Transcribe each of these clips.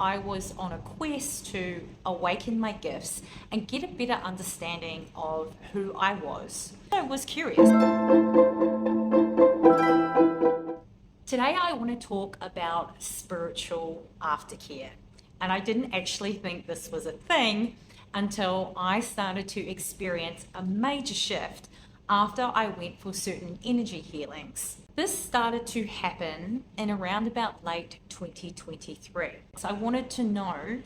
I was on a quest to awaken my gifts and get a better understanding of who I was. I was curious. Today I want to talk about spiritual aftercare. And I didn't actually think this was a thing until I started to experience a major shift after I went for certain energy healings. This started to happen in around about late 2023. So I wanted to know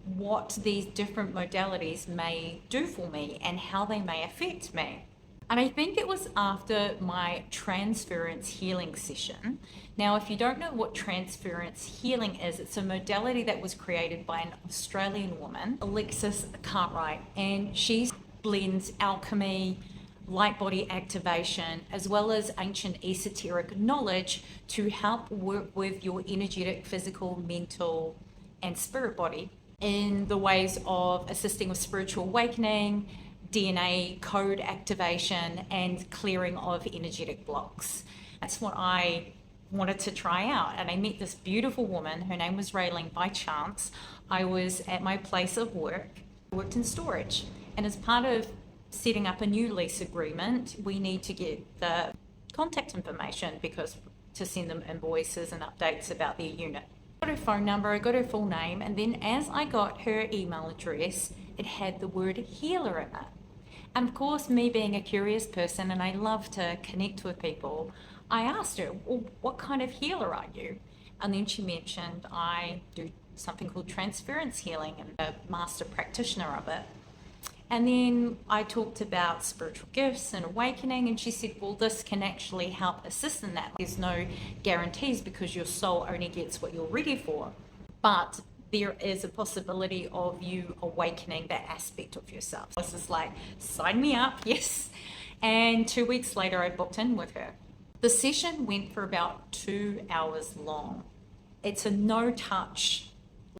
what these different modalities may do for me and how they may affect me. And I think it was after my transference healing session. Now, if you don't know what transference healing is, it's a modality that was created by an Australian woman, Alexis Cartwright, and she blends alchemy, light body activation, as well as ancient esoteric knowledge to help work with your energetic, physical, mental, and spirit body in the ways of assisting with spiritual awakening, DNA code activation, and clearing of energetic blocks. That's what I wanted to try out. And I met this beautiful woman. Her name was Raylene by chance. I was at my place of work. I worked in storage. And as part of setting up a new lease agreement, we need to get the contact information because to send them invoices and updates about their unit. I got her phone number, I got her full name, and then as I got her email address, it had the word healer in it. And of course, me being a curious person and I love to connect with people, I asked her, well, what kind of healer are you? And then she mentioned I do something called transference healing and a master practitioner of it. And then I talked about spiritual gifts and awakening, and she said, well, this can actually help assist in that. There's no guarantees because your soul only gets what you're ready for. But there is a possibility of you awakening that aspect of yourself. I was just like, sign me up, yes. And 2 weeks later, I booked in with her. The session went for about 2 hours long. It's a no touch.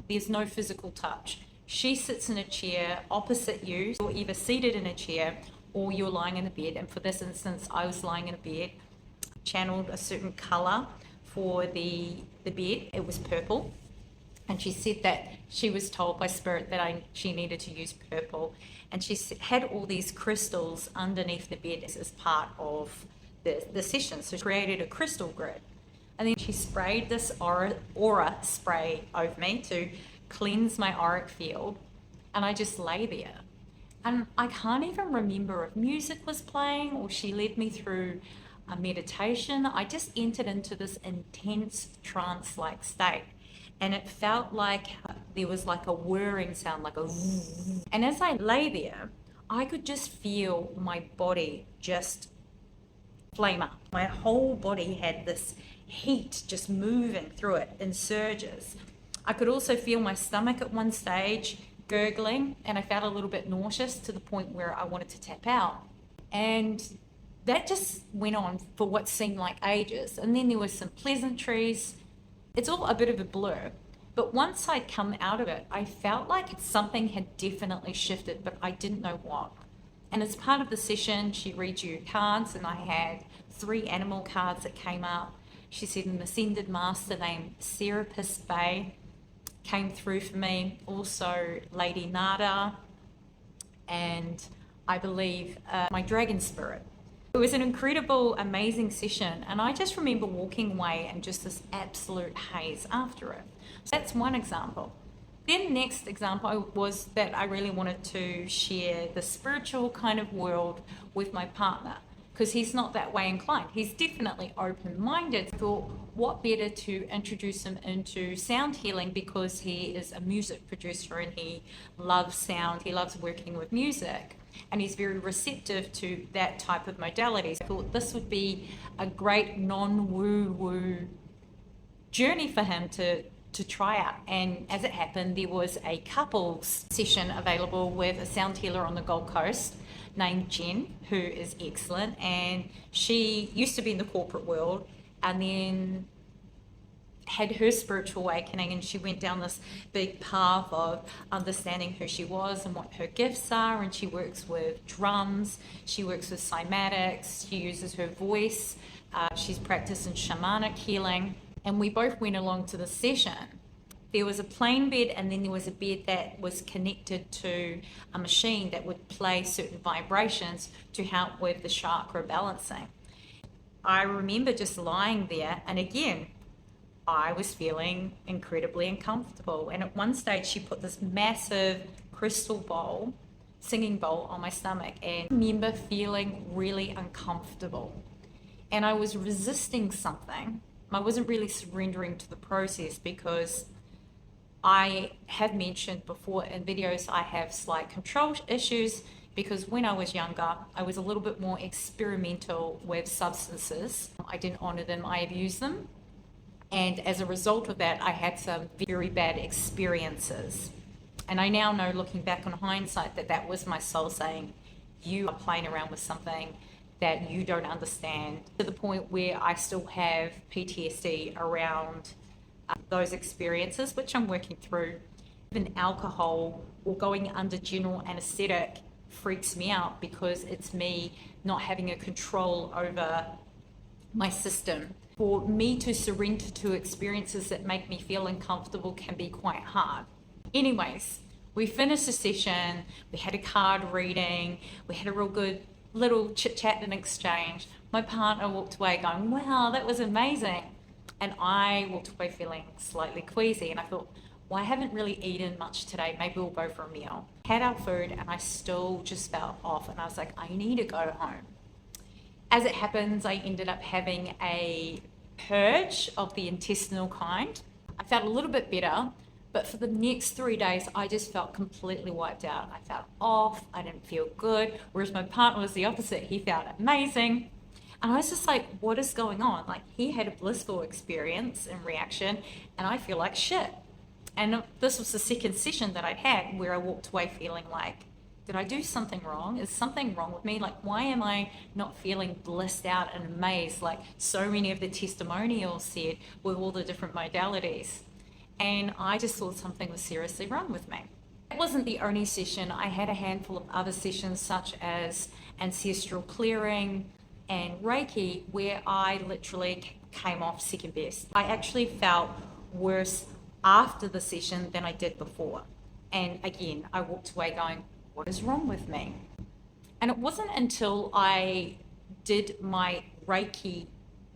There's no physical touch. She sits in a chair opposite you. You're either seated in a chair or you're lying in a bed. And for this instance, I was lying in a bed, channeled a certain color for the bed. It was purple. And she said that she was told by spirit that she needed to use purple. And she had all these crystals underneath the bed as part of the session. So she created a crystal grid. And then she sprayed this aura spray over me to cleanse my auric field, and I just lay there. And I can't even remember if music was playing or she led me through a meditation. I just entered into this intense trance-like state, and it felt like there was like a whirring sound, like a zzz. And as I lay there, I could just feel my body just flame up. My whole body had this heat just moving through it in surges. I could also feel my stomach at one stage gurgling, and I felt a little bit nauseous to the point where I wanted to tap out. And that just went on for what seemed like ages. And then there was some pleasantries. It's all a bit of a blur. But once I'd come out of it, I felt like something had definitely shifted, but I didn't know what. And as part of the session, she read you cards, and I had 3 animal cards that came up. She said an ascended master named Serapis Bay came through for me, also Lady Nada, and I believe my dragon spirit. It was an incredible, amazing session, and I just remember walking away and just this absolute haze after it. So that's one example. Then the next example was that I really wanted to share the spiritual kind of world with my partner, because he's not that way inclined. He's definitely open-minded. I thought, what better to introduce him into sound healing, because he is a music producer and he loves sound. He loves working with music, and he's very receptive to that type of modality. I thought this would be a great non-woo-woo journey for him to try out. And as it happened, there was a couples session available with a sound healer on the Gold Coast named Jen, who is excellent, and she used to be in the corporate world and then had her spiritual awakening, and she went down this big path of understanding who she was and what her gifts are. And she works with drums, she works with cymatics, she uses her voice, she's practiced in shamanic healing. And we both went along to the session, There was a plain bed, and then there was a bed that was connected to a machine that would play certain vibrations to help with the chakra balancing. I remember just lying there, and again, I was feeling incredibly uncomfortable. And at one stage, she put this massive crystal bowl, singing bowl, on my stomach, and I remember feeling really uncomfortable. And I was resisting something. I wasn't really surrendering to the process, because I have mentioned before in videos I have slight control issues, because when I was younger, I was a little bit more experimental with substances. I didn't honor them, I abused them. And as a result of that, I had some very bad experiences. And I now know, looking back on hindsight, that that was my soul saying, you are playing around with something that you don't understand, to the point where I still have PTSD around those experiences, which I'm working through. Even alcohol or going under general anesthetic freaks me out, because it's me not having a control over my system. For me to surrender to experiences that make me feel uncomfortable can be quite hard. Anyways, we finished the session, we had a card reading, we had a real good little chit chat and exchange. My partner walked away going, wow, that was amazing. And I walked away feeling slightly queasy, and I thought, well, I haven't really eaten much today. Maybe we'll go for a meal. Had our food, and I still just felt off, and I was like, I need to go home. As it happens, I ended up having a purge of the intestinal kind. I felt a little bit better, but for the next 3 days, I just felt completely wiped out. I felt off, I didn't feel good, whereas my partner was the opposite. He felt amazing. And I was just like, what is going on? Like, he had a blissful experience and reaction, and I feel like shit. And this was the second session that I'd had where I walked away feeling like, did I do something wrong? Is something wrong with me? Like, why am I not feeling blissed out and amazed like so many of the testimonials said with all the different modalities? And I just thought something was seriously wrong with me. It wasn't the only session. I had a handful of other sessions, such as ancestral clearing and Reiki, where I literally came off second best. I actually felt worse after the session than I did before. And again, I walked away going, what is wrong with me? And it wasn't until I did my Reiki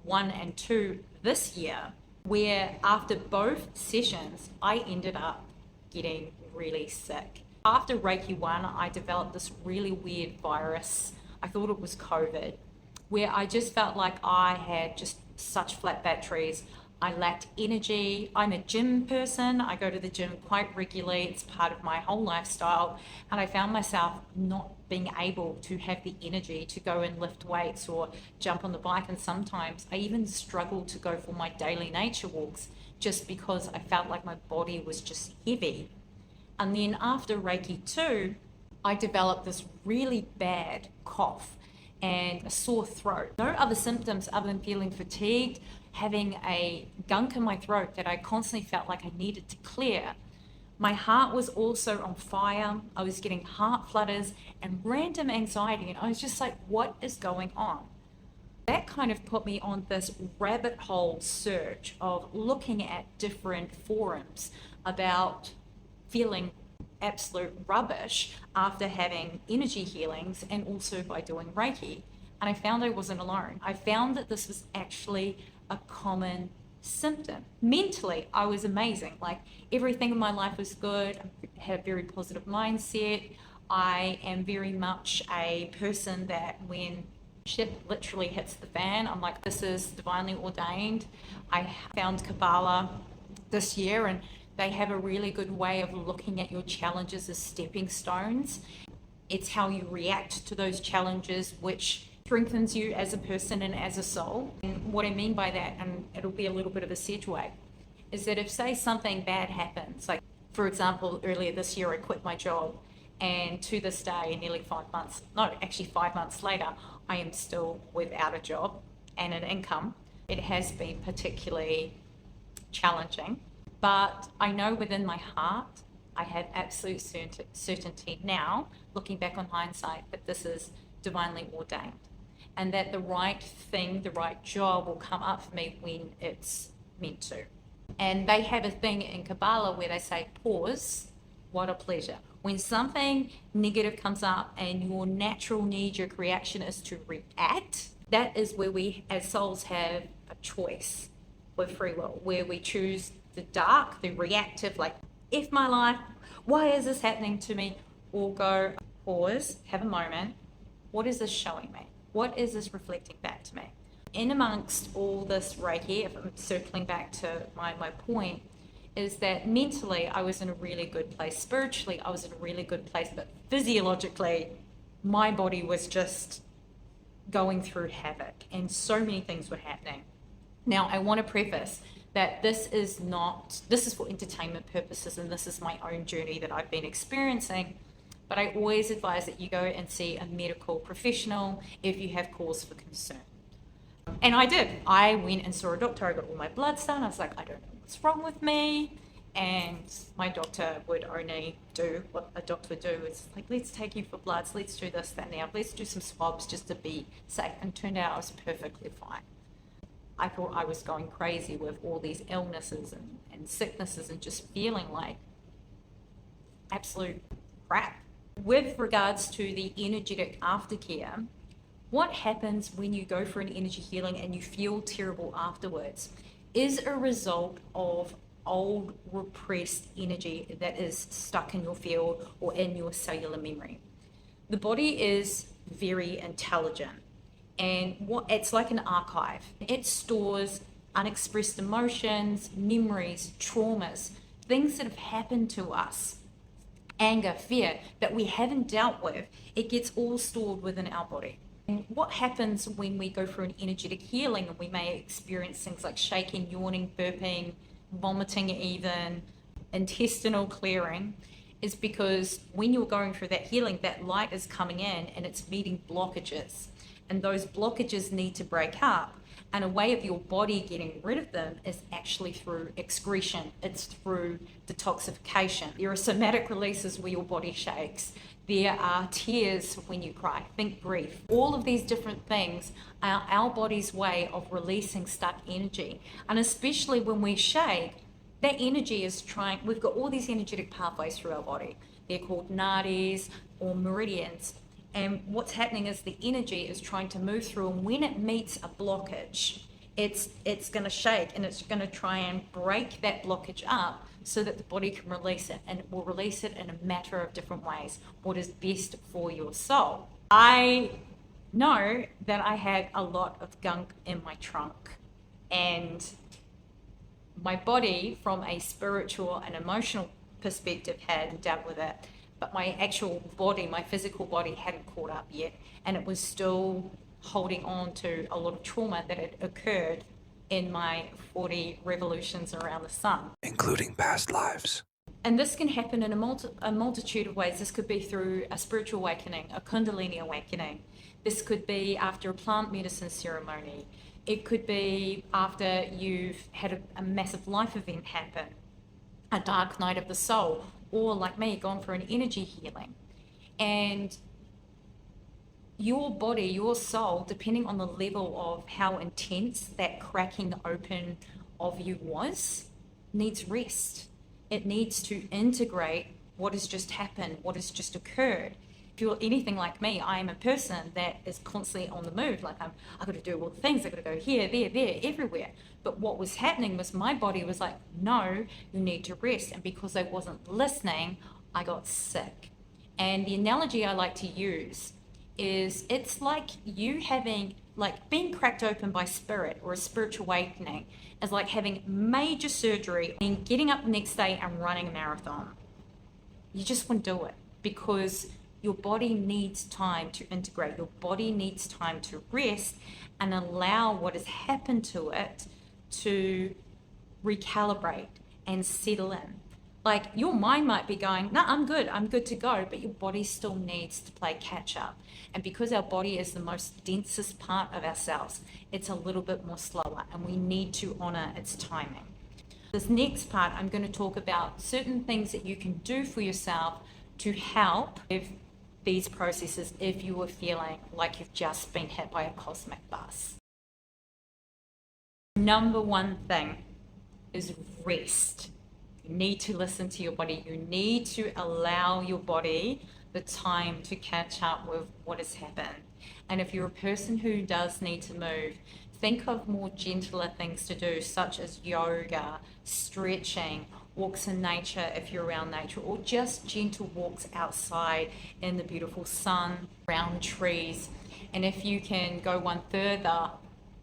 1 and 2 this year, where after both sessions, I ended up getting really sick. After Reiki 1, I developed this really weird virus. I thought it was COVID, where I just felt like I had just such flat batteries. I lacked energy. I'm a gym person. I go to the gym quite regularly. It's part of my whole lifestyle. And I found myself not being able to have the energy to go and lift weights or jump on the bike. And sometimes I even struggled to go for my daily nature walks, just because I felt like my body was just heavy. And then after Reiki 2, I developed this really bad cough and a sore throat. No other symptoms other than feeling fatigued, having a gunk in my throat that I constantly felt like I needed to clear. My heart was also on fire. I was getting heart flutters and random anxiety, and I was just like, what is going on? That kind of put me on this rabbit hole search of looking at different forums about feeling absolute rubbish after having energy healings, and also by doing Reiki. And I found I wasn't alone. I found that this was actually a common symptom. Mentally, I was amazing. Like, everything in my life was good. I had a very positive mindset. I am very much a person that when shit literally hits the fan, I'm like, this is divinely ordained. I found Kabbalah this year, and they have a really good way of looking at your challenges as stepping stones. It's how you react to those challenges which strengthens you as a person and as a soul. And what I mean by that, and it'll be a little bit of a segue, is that if, say, something bad happens, like, for example, earlier this year I quit my job, and to this day, nearly 5 months, no, actually 5 months later, I am still without a job and an income. It has been particularly challenging. But I know within my heart, I have absolute certainty now, looking back on hindsight, that this is divinely ordained, and that the right thing, the right job will come up for me when it's meant to. And they have a thing in Kabbalah where they say, pause, what a pleasure. When something negative comes up and your natural knee-jerk reaction is to react, that is where we as souls have a choice with free will, where we choose the dark, the reactive, like, F my life, why is this happening to me? Or go, pause, have a moment. What is this showing me? What is this reflecting back to me? In amongst all this right here, if I'm circling back to my point, is that mentally I was in a really good place. Spiritually, I was in a really good place, but physiologically, my body was just going through havoc and so many things were happening. Now, I want to preface that this is for entertainment purposes, and this is my own journey that I've been experiencing. But I always advise that you go and see a medical professional if you have cause for concern. And I did. I went and saw a doctor. I got all my bloods done. I was like, I don't know what's wrong with me. And my doctor would only do what a doctor would do. It's like, let's take you for bloods. Let's do this, that, and the other. Let's do some swabs just to be safe. And turned out I was perfectly fine. I thought I was going crazy with all these illnesses and sicknesses and just feeling like absolute crap. With regards to the energetic aftercare, what happens when you go for an energy healing and you feel terrible afterwards is a result of old repressed energy that is stuck in your field or in your cellular memory. The body is very intelligent, and it's like an archive. It stores unexpressed emotions, memories, traumas, things that have happened to us, anger, fear that we haven't dealt with. It gets all stored within our body. And what happens when we go through an energetic healing and we may experience things like shaking, yawning, burping, vomiting, even intestinal clearing, is because when you're going through that healing, that light is coming in and it's meeting blockages. And those blockages need to break up. And a way of your body getting rid of them is actually through excretion. It's through detoxification. There are somatic releases where your body shakes. There are tears when you cry. Think grief. All of these different things are our body's way of releasing stuck energy. And especially when we shake, that energy is we've got all these energetic pathways through our body. They're called nadis or meridians. And what's happening is the energy is trying to move through, and when it meets a blockage, it's going to shake and it's going to try and break that blockage up so that the body can release it, and it will release it in a matter of different ways, what is best for your soul. I know that I had a lot of gunk in my trunk, and my body from a spiritual and emotional perspective had dealt with it. But my actual body, my physical body hadn't caught up yet, and it was still holding on to a lot of trauma that had occurred in my 40 revolutions around the sun. Including past lives. And this can happen in a multitude of ways. This could be through a spiritual awakening, a kundalini awakening. This could be after a plant medicine ceremony. It could be after you've had a massive life event happen, a dark night of the soul, or like me, gone for an energy healing. And your body, your soul, depending on the level of how intense that cracking open of you was, needs rest. It needs to integrate what has just happened, what has just occurred. If you're anything like me, I am a person that is constantly on the move. Like I've got to do all the things. I've got to go here, there, everywhere. But what was happening was my body was like, no, you need to rest. And because I wasn't listening, I got sick. And the analogy I like to use is it's like you having, like being cracked open by spirit or a spiritual awakening is like having major surgery and getting up the next day and running a marathon. You just wouldn't do it because your body needs time to integrate. Your body needs time to rest and allow what has happened to it to recalibrate and settle in. Like your mind might be going, no, I'm good to go, but your body still needs to play catch up. And because our body is the most densest part of ourselves, it's a little bit more slower and we need to honor its timing. This next part, I'm going to talk about certain things that you can do for yourself to help with these processes if you were feeling like you've just been hit by a cosmic bus. Number one thing is rest. You need to listen to your body. You need to allow your body the time to catch up with what has happened. And if you're a person who does need to move, think of more gentler things to do, such as yoga, stretching, walks in nature if you're around nature, or just gentle walks outside in the beautiful sun, around trees. And if you can go one further,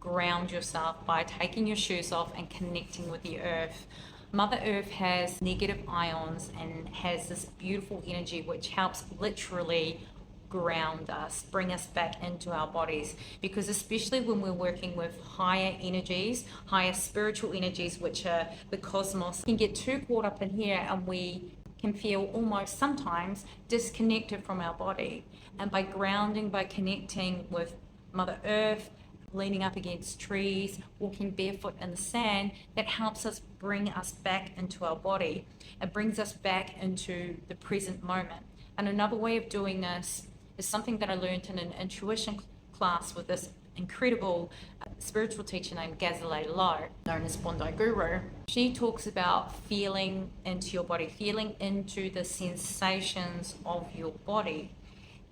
ground yourself by taking your shoes off and connecting with the earth. Mother Earth has negative ions and has this beautiful energy which helps literally ground us, bring us back into our bodies. Because especially when we're working with higher energies, higher spiritual energies, which are the cosmos, we can get too caught up in here and we can feel almost sometimes disconnected from our body. And by grounding, by connecting with Mother Earth, leaning up against trees, walking barefoot in the sand, that helps us bring us back into our body. It brings us back into the present moment. And another way of doing this is something that I learned in an intuition class with this incredible spiritual teacher named Gazelle Lowe, known as Bondi Guru. She talks about feeling into your body, feeling into the sensations of your body,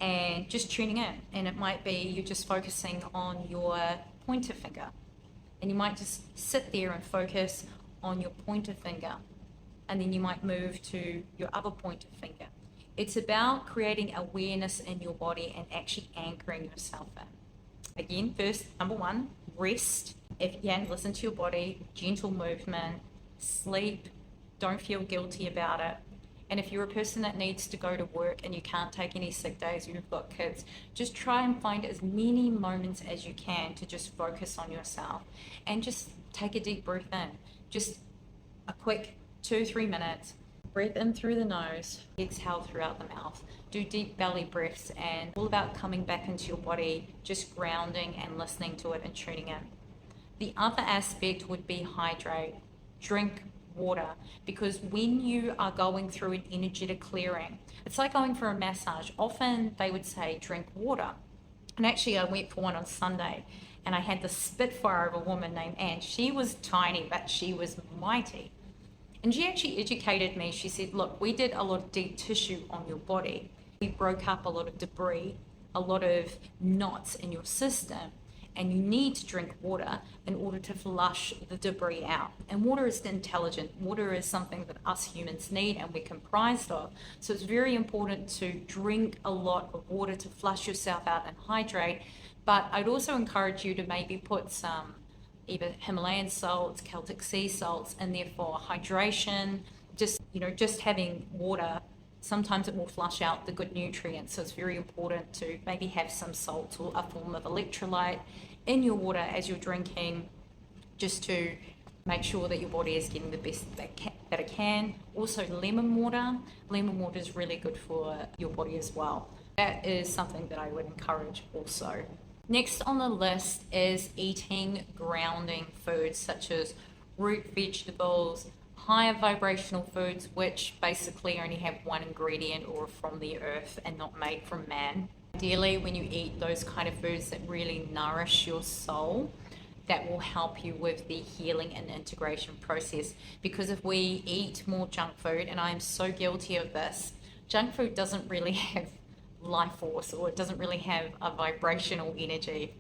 and just tuning in. And it might be you're just focusing on your pointer finger, and you might just sit there and focus on your pointer finger, and then you might move to your other pointer finger. It's about creating awareness in your body and actually anchoring yourself in. Again, first, number one, rest. If you can, listen to your body, gentle movement, sleep, don't feel guilty about it. And if you're a person that needs to go to work and you can't take any sick days, you've got kids, just try and find as many moments as you can to just focus on yourself and just take a deep breath in. Just a quick 2-3 minutes. Breathe in through the nose, exhale throughout the mouth. Do deep belly breaths, and all about coming back into your body, just grounding and listening to it and tuning in. The other aspect would be hydrate. Drink water, because when you are going through an energetic clearing, it's like going for a massage. Often they would say drink water, and actually I went for one on Sunday and I had the spitfire of a woman named Anne. She was tiny, but she was mighty, and she actually educated me. She said, look, we did a lot of deep tissue on your body. We broke up a lot of debris, a lot of knots in your system, and you need to drink water in order to flush the debris out. And water is intelligent. Water is something that us humans need and we're comprised of. So it's very important to drink a lot of water to flush yourself out and hydrate. But I'd also encourage you to maybe put some either Himalayan salts, Celtic sea salts in there for hydration. Just having water, sometimes it will flush out the good nutrients. So it's very important to maybe have some salt or a form of electrolyte in your water as you're drinking, just to make sure that your body is getting the best that it can. Also, lemon water. Lemon water is really good for your body as well. That is something that I would encourage also. Next on the list is eating grounding foods such as root vegetables, higher vibrational foods, which basically only have one ingredient or from the earth and not made from man. Ideally, when you eat those kind of foods that really nourish your soul, that will help you with the healing and integration process. Because if we eat more junk food, and I am so guilty of this, junk food doesn't really have life force, or it doesn't really have a vibrational energy,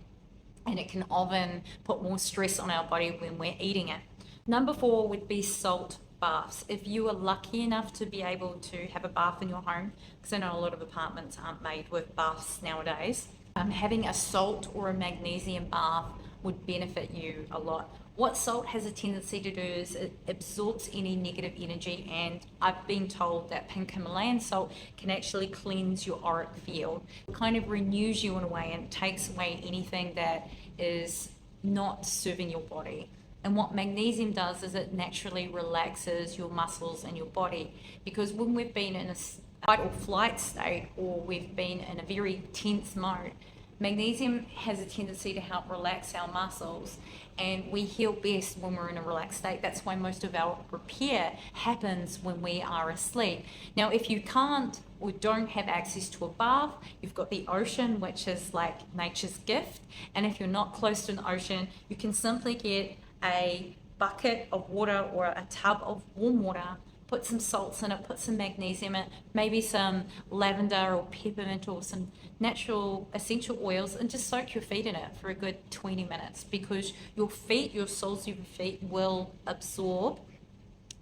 and it can often put more stress on our body when we're eating it. Number 4 would be salt baths. If you are lucky enough to be able to have a bath in your home, because I know a lot of apartments aren't made with baths nowadays, having a salt or a magnesium bath would benefit you a lot. What salt has a tendency to do is it absorbs any negative energy, and I've been told that pink Himalayan salt can actually cleanse your auric field. It kind of renews you in a way and takes away anything that is not serving your body. And what magnesium does is it naturally relaxes your muscles and your body, because when we've been in a fight or flight state, or we've been in a very tense mode, magnesium has a tendency to help relax our muscles, and we heal best when we're in a relaxed state. That's why most of our repair happens when we are asleep. Now, if you can't or don't have access to a bath, you've got the ocean, which is like nature's gift. And if you're not close to an ocean, you can simply get a bucket of water or a tub of warm water, put some salts in it, put some magnesium in it, maybe some lavender or peppermint or some natural essential oils, and just soak your feet in it for a good 20 minutes, because your feet, your soles of your feet will absorb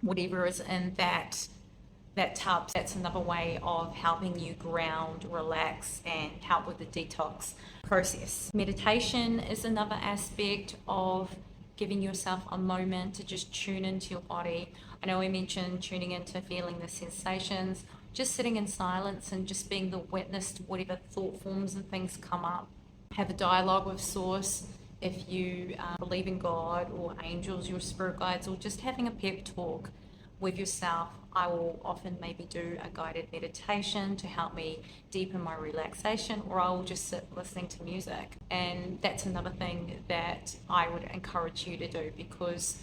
whatever is in that tub. That's another way of helping you ground, relax, and help with the detox process. Meditation is another aspect of giving yourself a moment to just tune into your body. I know we mentioned tuning into feeling the sensations, just sitting in silence and just being the witness to whatever thought forms and things come up. Have a dialogue with Source if you believe in God or angels, your spirit guides, or just having a pep talk with yourself. I will often maybe do a guided meditation to help me deepen my relaxation, or I will just sit listening to music. And that's another thing that I would encourage you to do, because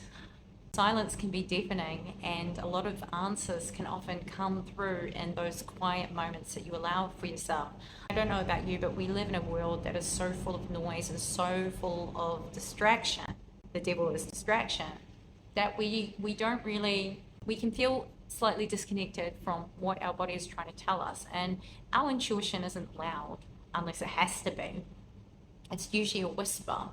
silence can be deafening, and a lot of answers can often come through in those quiet moments that you allow for yourself. I don't know about you, but we live in a world that is so full of noise and so full of distraction. The devil is distraction, that we can feel slightly disconnected from what our body is trying to tell us. And our intuition isn't loud unless it has to be. It's usually a whisper.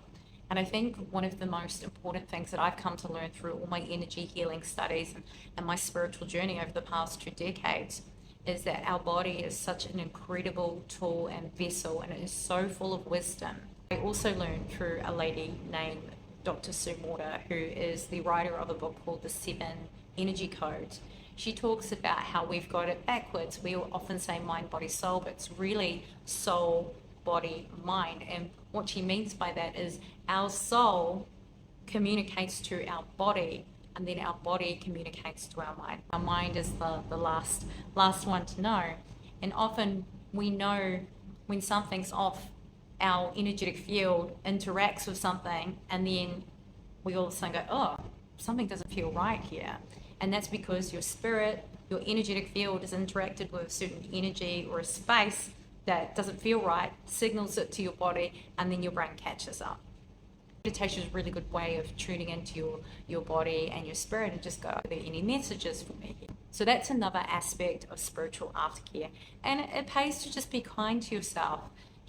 And I think one of the most important things that I've come to learn through all my energy healing studies and my spiritual journey over the past 2 decades is that our body is such an incredible tool and vessel, and it is so full of wisdom. I also learned through a lady named Dr. Sue Morter, who is the writer of a book called The 7 Energy Codes. She talks about how we've got it backwards. We often say mind, body, soul, but it's really soul, body, mind. And what she means by that is our soul communicates to our body, and then our body communicates to our mind. Our mind is the last one to know. And often we know when something's off. Our energetic field interacts with something, and then we all of a sudden go, oh, something doesn't feel right here. And that's because your spirit, your energetic field has interacted with a certain energy or a space that doesn't feel right, signals it to your body, and then your brain catches up. Meditation is a really good way of tuning into your body and your spirit and just go, are there any messages for me here? So that's another aspect of spiritual aftercare. And it pays to just be kind to yourself.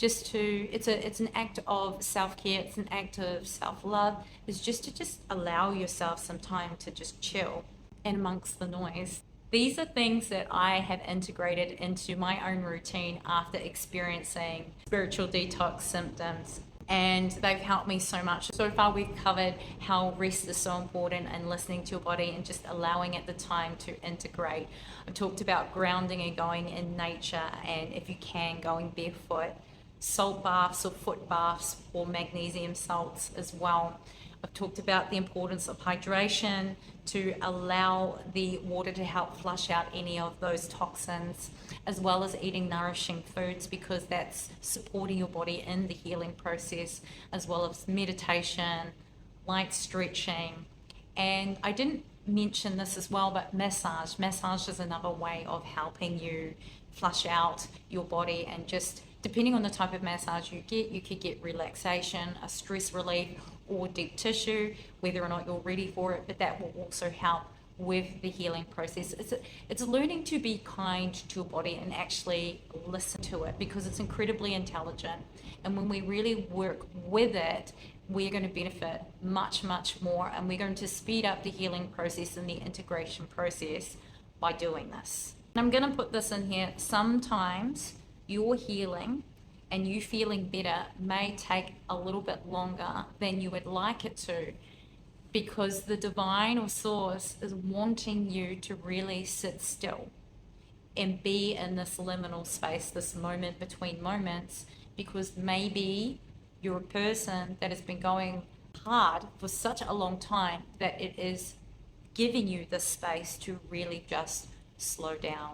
It's an act of self-care, it's an act of self-love. It's just to allow yourself some time to just chill in amongst the noise. These are things that I have integrated into my own routine after experiencing spiritual detox symptoms, and they've helped me so much. So far we've covered how rest is so important and listening to your body and just allowing it the time to integrate. I've talked about grounding and going in nature, and if you can, going barefoot, salt baths or foot baths or magnesium salts as well. I've talked about the importance of hydration, to allow the water to help flush out any of those toxins, as well as eating nourishing foods, because that's supporting your body in the healing process, as well as meditation, light stretching. And I didn't mention this as well, but massage. Massage is another way of helping you flush out your body, and just depending on the type of massage you get, you could get relaxation, a stress relief, or deep tissue, whether or not you're ready for it, but that will also help with the healing process. It's learning to be kind to your body and actually listen to it, because it's incredibly intelligent. And when we really work with it, we're going to benefit much, much more, and we're going to speed up the healing process and the integration process by doing this. And I'm going to put this in here. Sometimes your healing and you feeling better may take a little bit longer than you would like it to, because the divine or source is wanting you to really sit still and be in this liminal space, this moment between moments, because maybe you're a person that has been going hard for such a long time that it is giving you the space to really just slow down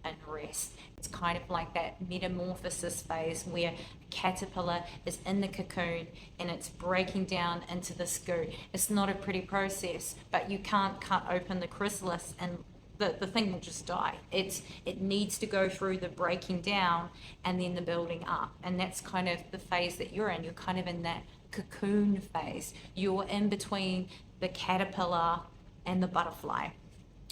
and rest. It's kind of like that metamorphosis phase where a caterpillar is in the cocoon and it's breaking down into this goo. It's not a pretty process, but you can't cut open the chrysalis and the thing will just die. It needs to go through the breaking down and then the building up. And that's kind of the phase that you're in. You're kind of in that cocoon phase. You're in between the caterpillar, and the butterfly.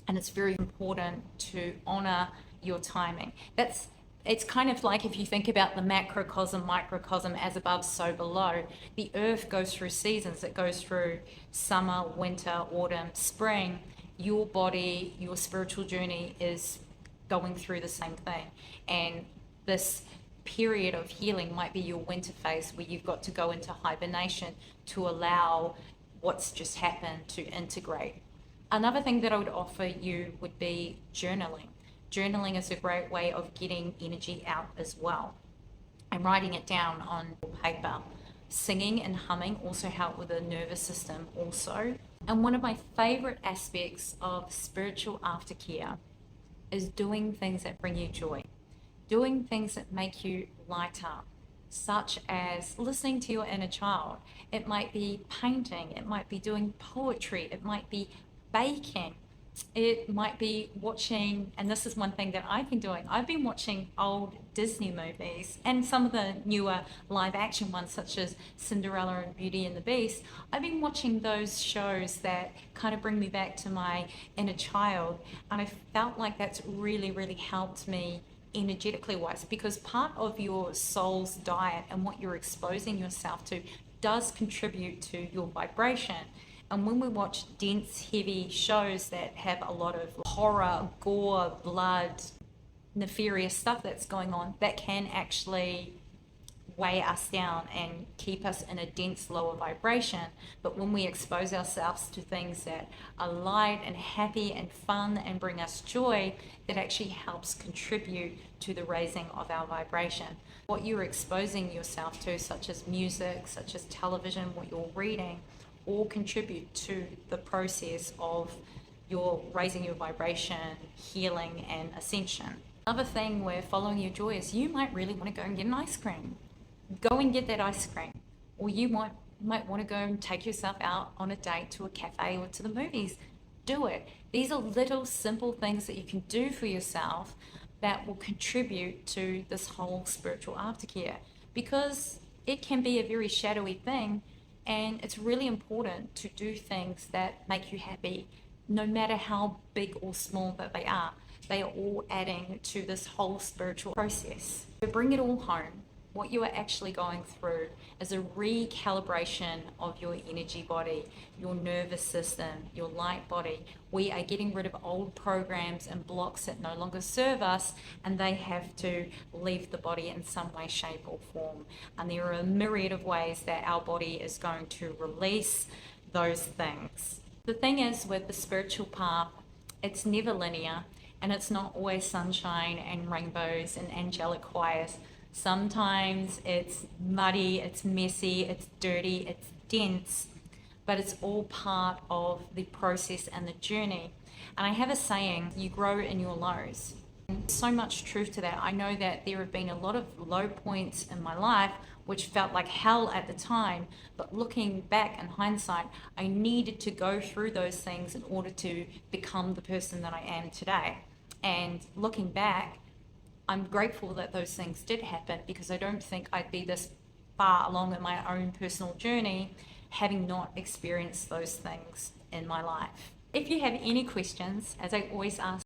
And it's very important to honor your timing. It's kind of like if you think about the macrocosm, microcosm, as above, so below. The earth goes through seasons. It goes through summer, winter, autumn, spring. Your body, your spiritual journey is going through the same thing. And this period of healing might be your winter phase, where you've got to go into hibernation to allow what's just happened to integrate. Another thing that I would offer you would be journaling. Journaling is a great way of getting energy out as well, and writing it down on paper. Singing and humming also help with the nervous system also. And one of my favorite aspects of spiritual aftercare is doing things that bring you joy, doing things that make you light up, such as listening to your inner child. It might be painting, it might be doing poetry, it might be baking, it might be watching, and this is one thing that I've been doing. I've been watching old Disney movies and some of the newer live action ones, such as Cinderella and Beauty and the Beast. I've been watching those shows that kind of bring me back to my inner child, and I felt like that's really, really helped me energetically wise, because part of your soul's diet and what you're exposing yourself to does contribute to your vibration. And when we watch dense, heavy shows that have a lot of horror, gore, blood, nefarious stuff that's going on, that can actually weigh us down and keep us in a dense, lower vibration. But when we expose ourselves to things that are light and happy and fun and bring us joy, that actually helps contribute to the raising of our vibration. What you're exposing yourself to, such as music, such as television, what you're reading, all contribute to the process of your raising your vibration, healing, and ascension. Another thing where following your joy is, you might really want to go and get an ice cream. Go and get that ice cream. Or you might want to go and take yourself out on a date to a cafe or to the movies. Do it. These are little simple things that you can do for yourself that will contribute to this whole spiritual aftercare, because it can be a very shadowy thing. And it's really important to do things that make you happy, no matter how big or small that they are. They are all adding to this whole spiritual process. So bring it all home. What you are actually going through is a recalibration of your energy body, your nervous system, your light body. We are getting rid of old programs and blocks that no longer serve us, and they have to leave the body in some way, shape, or form. And there are a myriad of ways that our body is going to release those things. The thing is, with the spiritual path, it's never linear, and it's not always sunshine and rainbows and angelic choirs. Sometimes it's muddy, it's messy, it's dirty, it's dense, but it's all part of the process and the journey. And I have a saying, you grow in your lows. And so much truth to that. I know that there have been a lot of low points in my life which felt like hell at the time, but looking back in hindsight, I needed to go through those things in order to become the person that I am today. And looking back, I'm grateful that those things did happen, because I don't think I'd be this far along in my own personal journey having not experienced those things in my life. If you have any questions, as I always ask,